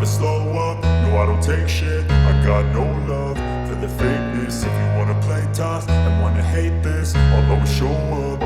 slow up, no I don't take shit. I got no love for the fakeness. If you wanna play tough and wanna hate this, I'll always show up.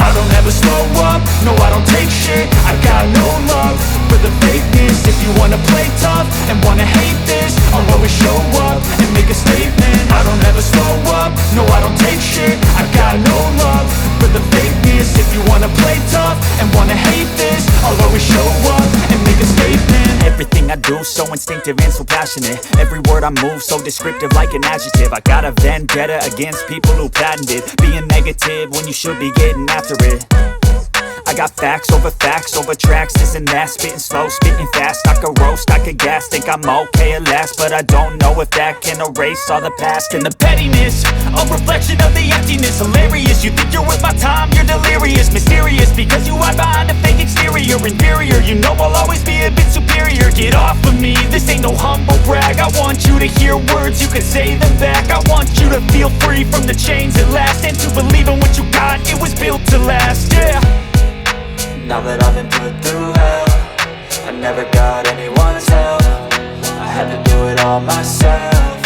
I don't ever slow up, no I don't take shit. I got no love for the fakeness. If you wanna play tough and wanna hate this, I'll always show up and make a statement. I don't ever slow up, no I don't take shit. I got no love for the fakeness. If you wanna play tough and wanna hate this, I'll always show up and make a statement. Everything I do so instinctive and so passionate. Every word I move so descriptive like an adjective. I got a vendetta against people who patented being negative when you should be getting after it. I got facts over tracks, this and that. Spitting slow, spitting fast, I could roast, I could gas. Think I'm okay at last, but I don't know if that can erase all the past. And the pettiness, a reflection of the emptiness. Hilarious, you think you're worth my time, you're delirious. Mysterious, because you hide behind a fake exterior. Inferior, you know I'll always be a bit superior. Get off of me, this ain't no humble brag. I want you to hear words, you can say them back. I want you to feel free from the chains at last, and to believe in what you got, it was built to last, yeah. Now that I've been put through hell, I never got anyone's help. I had to do it all myself.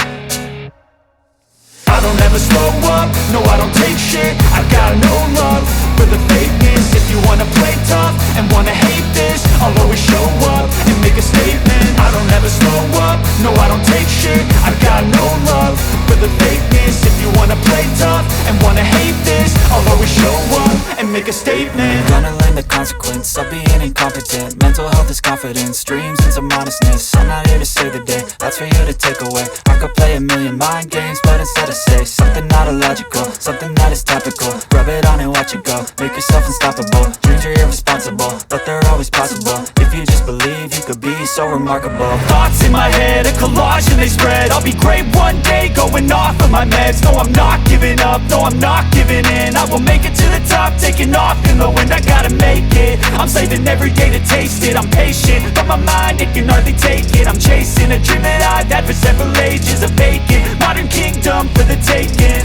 I don't ever slow up, no I don't take shit. I got no love for the fakeness. If you wanna play tough and wanna hate this, I'll always show up and make a statement. I don't ever slow up, no I don't take shit. I got no love for the fakeness. If you wanna play tough and wanna hate this, I'll always show up and make a statement. Gonna learn the consequence of being incompetent. Mental health is confidence, dreams and some honestness. I'm not here to save the day, that's for you to take away. I could play a million mind games, but instead I say something not illogical, something that is topical. Rub it on and watch it go, make yourself unstoppable. Dreams are irresponsible, but they're always possible. If you just believe, you could be so remarkable. Thoughts in my head, a collage and they spread. I'll be great one day, going off of my meds. No, I'm not giving up, no, I'm not giving in. I will make it to the top, taking off in the wind. I gotta make it, I'm saving every day to taste it. I'm patient, but my mind, it can hardly take it. I'm chasing a dream that I've had for several ages. A vacant, modern kingdom for the taking.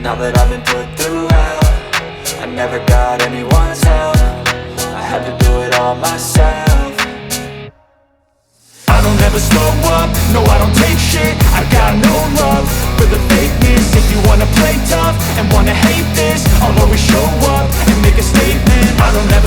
Now that I've been put through hell, I never got anyone's help. I had to do it all myself. I don't ever slow up, no I don't take shit. I got no love for the fakeness. If you wanna play tough and wanna hate this, I'll always show up and make a statement. I don't ever